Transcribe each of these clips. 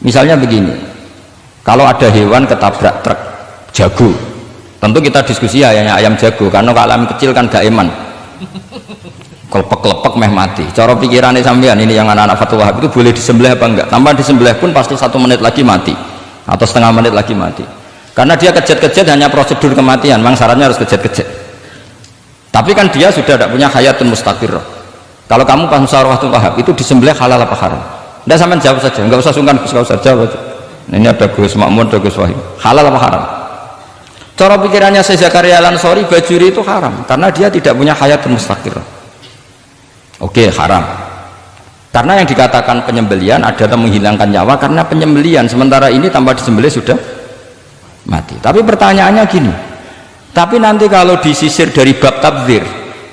Misalnya begini, kalau ada hewan ketabrak truk jago, tentu kita diskusi ayam jago, karena kalau ayam kecil kan gak eman, kelepek-kelepek meh mati. Cara pikirannya sampean ini yang anak-anak fatwa Wahab itu boleh disembelih apa enggak? Tanpa disembelih pun pasti 1 menit lagi mati atau setengah menit lagi mati, karena dia kejat-kejat hanya prosedur kematian, memang syaratnya harus kejat-kejat. Tapi kan dia sudah tidak punya hayatun mustaqirrah. Kalau kamu pas musyawarah Wahab itu disembelih halal apa haram? Nggak, sampean jawab saja, nggak usah sungkan, nggak usah jawab aja. Ini ada Gus Makmun, ada Gus Wahid, halal apa haram? Cara pikirannya Syekh Zakaria Al-Ansori, bajuri itu haram karena dia tidak punya hayatun mustaqirrah. Oke, haram karena yang dikatakan penyembelian adalah menghilangkan nyawa karena penyembelian, sementara ini tanpa disembelih sudah mati. Tapi pertanyaannya gini, tapi nanti kalau disisir dari bab tabdzir,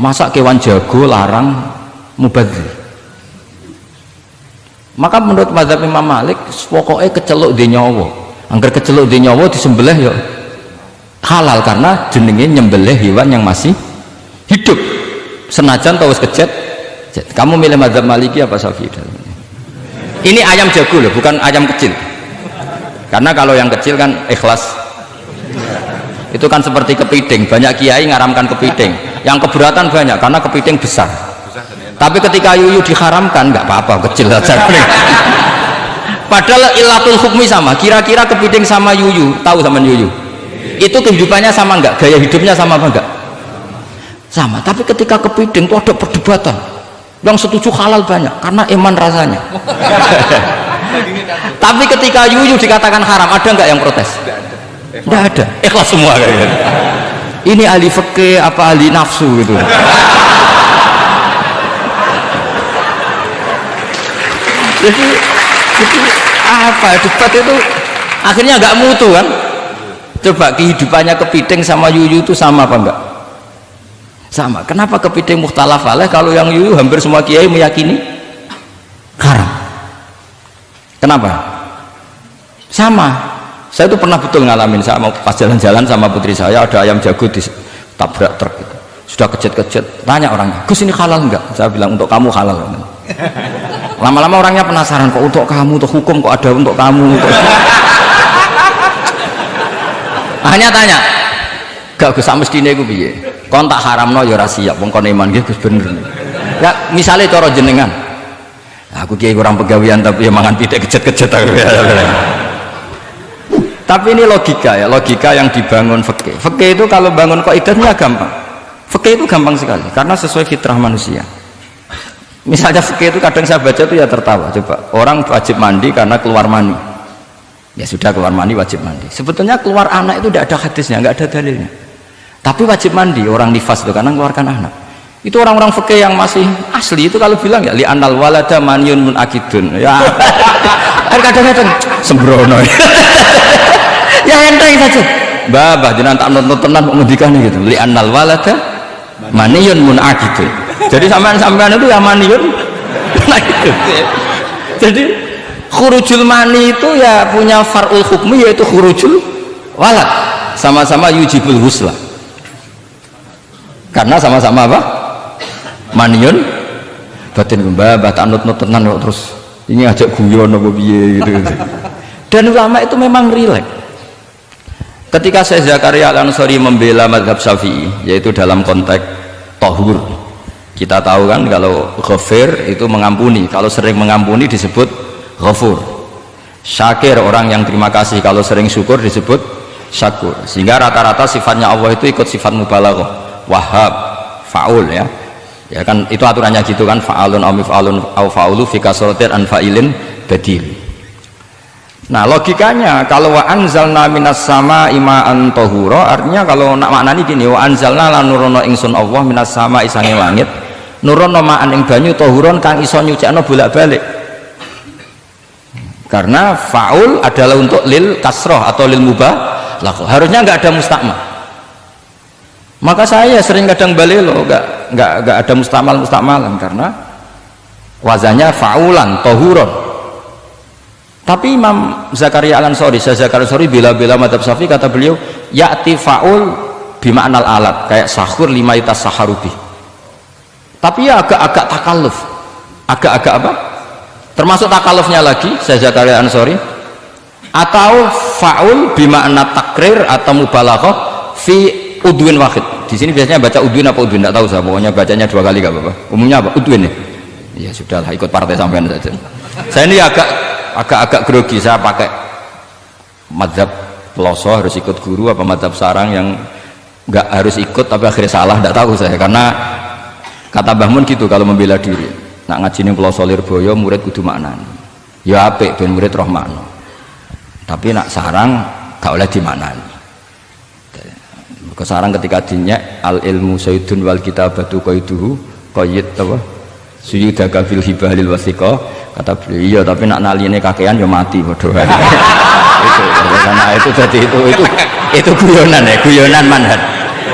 masa kewan jago larang mubadzir? Maka menurut mazhab Imam Malik pokoknya keceluk di nyawa, angger keceluk di nyawa disembelih ya halal karena jenenge nyembelih hewan yang masih hidup senajan tau wis kejet. Kamu milih mazhab Maliki apa Syafi'i? Ini ayam jago loh, bukan ayam kecil, karena kalau yang kecil kan ikhlas, itu kan seperti kepiting, banyak kiai ngaramkan kepiting, yang keberatan banyak karena kepiting besar. Tapi ketika yuyu diharamkan nggak apa-apa, kecil saja. Padahal ilatul hukmi sama, kira-kira kepiting sama yuyu, tahu sama yuyu itu kehidupannya sama nggak, gaya hidupnya sama apa enggak? Sama. Tapi ketika kepiting itu ada perdebatan, yang setuju halal banyak karena iman rasanya. Tapi ketika yuyu dikatakan haram, ada nggak yang protes? Nggak ada, ikhlas semua kayaknya. Ini ahli fikih apa ahli nafsu gitu. Jadi apa debat itu akhirnya nggak mutu kan? Coba kehidupannya kepiting sama yuyu itu sama apa enggak? Sama. Kenapa kepiting mukhtalaf alaih kalau yang yuyu hampir semua kiai meyakini haram? Kenapa? Sama. Saya itu pernah betul ngalamin, saya mau pas jalan-jalan sama putri saya, ada ayam jago ditabrak truk itu. Sudah kejet-kejet, tanya orangnya, Gus ini halal enggak? Saya bilang untuk kamu halal. Lama-lama orangnya penasaran, kok untuk kamu, untuk hukum kok ada untuk kamu, untuk... hanya tanya, gak Gus mestine iku piye? Kon tak haramno ya ora siap, wong kon iman nggih Gus bener. Ya misale cara jenengan, aku kiai kurang pegawian tapi ya mangan pitik kejet-kejet. Tapi ini logika ya, logika yang dibangun fikih. Fikih itu kalau bangun kaidahnya gampang. Fikih itu gampang sekali karena sesuai fitrah manusia. Misalnya fikih itu kadang saya baca itu ya tertawa. Coba orang wajib mandi karena keluar mani, ya sudah keluar mani wajib mandi. Sebetulnya keluar anak itu tidak ada hadisnya, nggak ada dalilnya. Tapi wajib mandi orang nifas itu karena mengeluarkan anak. Itu orang-orang fikih yang masih asli itu kalau bilang ya li anal walada manyun munakidun. Ya kadang-kadang sembrono. Ya enteng saja. Mbah jenengan tak nonton tenan kok ngendikane gitu. Li anal walada maniyun munakidun. Jadi sampean itu ya maniyun munakidun. Jadi khurujul mani itu ya punya far'ul hukmi yaitu khurujul walad, sama-sama yujibul husla karena sama-sama apa? Maniyun batin. Mbah tak nut tenan kok terus ini ajak guyon apa piye gitu. Dan ulama itu memang rileks. Ketika Syekh Zakaria Al-Ansori membela mazhab Syafi'i yaitu dalam konteks tahur, kita tahu kan kalau ghafir itu mengampuni, kalau sering mengampuni disebut ghafur. Syakir orang yang terima kasih, kalau sering syukur disebut syakur. Sehingga rata-rata sifatnya Allah itu ikut sifat mubalaghah, wahhab, faul ya. Ya kan itu aturannya gitu kan, fa'alun aw mif'alun aw fa'ulu fi kasratin an fa'ilin badil. Nah logikanya kalau wa anzalna minas sama ima'an tahura, artinya kalau nak maknani gini, wa anzalna lan nurono ingsun Allah minas sama isange langit nurono ma'an ing banyu tahuron kang iso nyucikno bolak-balik. Karena faul adalah untuk lil kasroh atau lil mubah, harusnya nggak ada mustakmal. Maka saya sering kadang balelo nggak ada mustakmalan karena wazannya faulan tohuron. Tapi Imam Zakaria Al-Ansori, Syekh Zakaria Al-Ansori bela-bela madhab Syafi'i, kata beliau ya'ti faul bima'nal alat, kayak sahur lima itas saharubi. Tapi ya agak-agak takalluf, agak-agak apa? Termasuk takalufnya lagi Syekh Zakaria Al-Ansori, atau faul bimakna takrir atau mubalaghah fi udwin wahid. Di sini biasanya baca udwin apa udwin enggak tahu saya, pokoknya bacanya 2 kali enggak apa-apa. Umumnya apa? Udwin ya. Ya sudahlah, ikut partai sampean saja. Saya ini agak grogi, saya pakai mazhab peloso harus ikut guru apa mazhab sarang yang enggak harus ikut tapi akhirnya salah, enggak tahu saya, karena kata Mbah Mun gitu kalau membela diri. Nak ngaji ning peloso Lirboyo murid kudu maknani. Ya apik ben murid roh makna. Tapi nak sarang gak oleh dimaknani. Kesarang ketika dinyek al ilmu sayyidun wal kitabatu qaiduhu qayyid apa suyudaka fil hibalil wasiqa, kata beliau iya tapi nak naline kakean ya mati padha wae. Itu karena itu jadi itu guyonan ya, guyonan manhaj.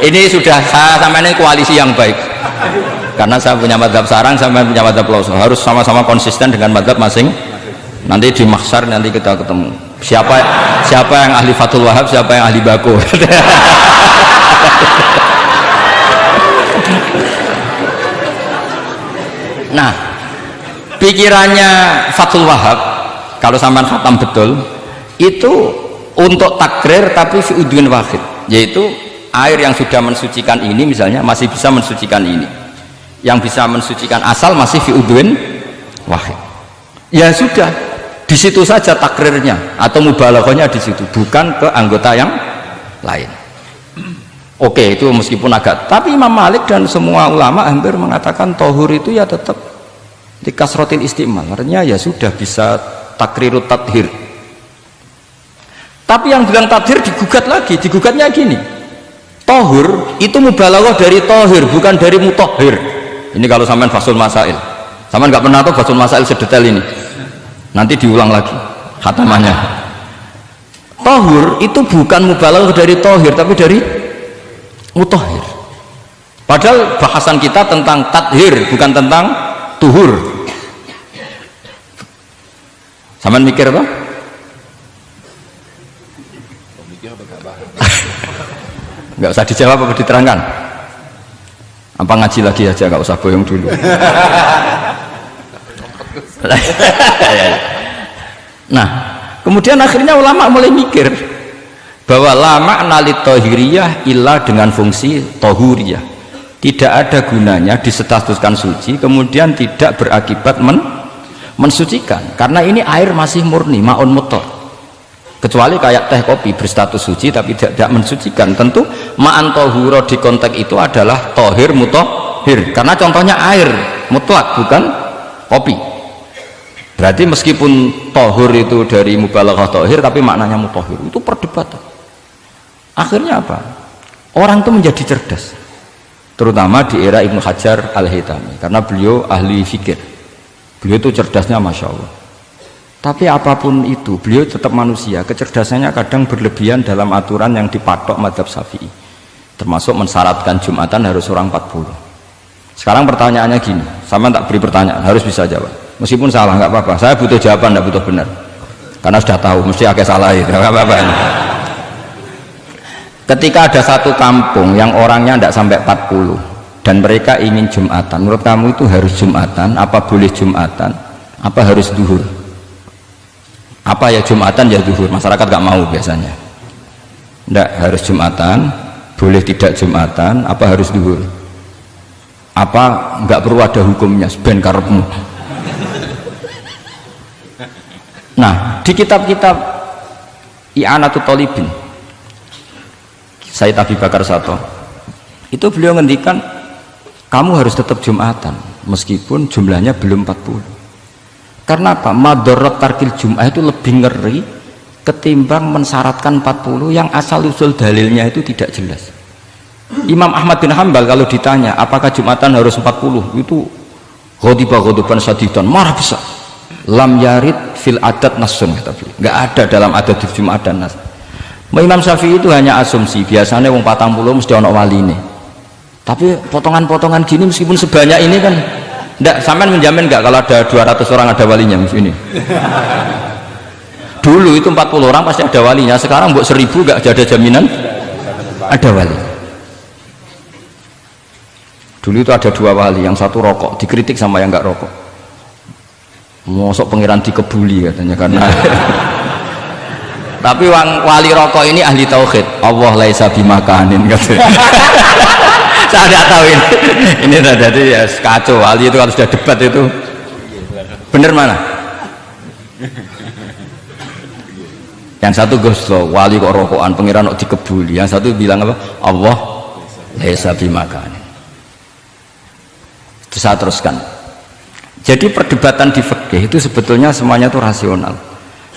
Ini sudah saya sama ini koalisi yang baik, karena saya punya mazhab sarang, saya punya mazhab peloso, harus sama-sama konsisten dengan mazhab masing. Nanti di mahsyar nanti kita ketemu siapa yang ahli Fathul Wahab, siapa yang ahli Bako. Nah, pikirannya Fathul Wahab kalau sampean khatam betul itu untuk takrir tapi fi udwin wahid, yaitu air yang sudah mensucikan ini misalnya masih bisa mensucikan ini, yang bisa mensucikan asal masih fi udwin wahid. Ya sudah, di situ saja takrirnya atau mubalaghahnya di situ, bukan ke anggota yang lain. Oke, itu meskipun agak, tapi Imam Malik dan semua ulama hampir mengatakan tohur itu ya tetap di kasrotil istimal, artinya ya sudah bisa takrirut tathir. Tapi yang bilang tathir digugat lagi, digugatnya gini, tohur itu mubalaghah dari tohir bukan dari mutohir. Ini kalau sampean fasul masail, sampean nggak pernah tahu fasul masail sedetail ini, nanti diulang lagi khatamannya. Tohur itu bukan mubalaghah dari tohir tapi dari mutohir. Padahal bahasan kita tentang tathir bukan tentang tuhur. Sampean mikir apa? Nggak usah dijawab apa diterangkan? Apa ngaji lagi aja, nggak usah boyong dulu. Nah, kemudian akhirnya ulama mulai mikir bahwa lama nalit tohiriyah ilah dengan fungsi tohuriyah, tidak ada gunanya disestatuskan suci kemudian tidak berakibat mensucikan, karena ini air masih murni ma'un mutor, kecuali kayak teh kopi berstatus suci tapi tidak mensucikan. Tentu ma'an tohuro di konteks itu adalah tohir mutohir, karena contohnya air mutlak bukan kopi. Berarti meskipun tohur itu dari mubalaghah tohir tapi maknanya mutohir, itu perdebatan. Akhirnya apa? Orang itu menjadi cerdas, terutama di era Ibnu Hajar Al-Haytami, karena beliau ahli fikir, beliau itu cerdasnya Masya Allah. Tapi apapun itu beliau tetap manusia, kecerdasannya kadang berlebihan dalam aturan yang dipatok mazhab Syafi'i, termasuk mensyaratkan Jumatan harus orang 40. Sekarang pertanyaannya gini, sama tak beri pertanyaan, harus bisa jawab meskipun salah nggak apa-apa, saya butuh jawaban nggak butuh benar, karena sudah tahu mesti agak salah itu nggak apa-apa. Ketika ada satu kampung yang orangnya tidak sampai 40 dan mereka ingin Jumatan, menurut kamu itu harus Jumatan apa boleh Jumatan apa harus duhur? Apa ya Jumatan ya duhur? Masyarakat gak mau biasanya, tidak harus Jumatan, boleh tidak Jumatan apa harus duhur? Apa nggak perlu ada hukumnya ben karepmu? Nah, di kitab-kitab I'anatut Thalibin Sayyid Abi Bakar Sato itu beliau ngendikan kamu harus tetap Jumatan meskipun jumlahnya belum 40. Karena apa? Madharat tarkil Jum'ah itu lebih ngeri ketimbang mensyaratkan 40 yang asal usul dalilnya itu tidak jelas. Imam Ahmad bin Hanbal kalau ditanya apakah Jumatan harus 40, itu ghadiban sadidan, marah besar. Lam yarid fil adat nasun, kata beliau, nggak ada dalam adat Jumatan nas. Imam Syafi'i itu hanya asumsi, biasanya wong 40 mesti ono waline. Tapi potongan-potongan gini meskipun sebanyak ini kan enggak, sampean menjamin enggak kalau ada 200 orang ada walinya ini? Dulu itu 40 orang pasti ada walinya, sekarang buat 1000 enggak ada jaminan ada wali. Dulu itu ada 2 wali, yang satu rokok, dikritik sama yang enggak rokok. Mosok pangeran dikebuli katanya karena Tapi wali rokok ini ahli tauhid. Allah laisa bimakanin gitu. Saya tidak tahu ini jadi ya kacau. Wali itu kalau sudah debat itu bener mana? Yang satu goslo wali kok rokokan pengiran kok dikebuli. Yang satu bilang apa? Allah laisa bimakanin. Itu saya teruskan. Jadi perdebatan di fikih itu sebetulnya semuanya itu rasional.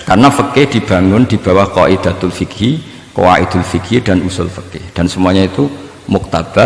Karena fikih dibangun di bawah qaidatul fikih, qawaidul fikih dan usul fikih, dan semuanya itu muktabar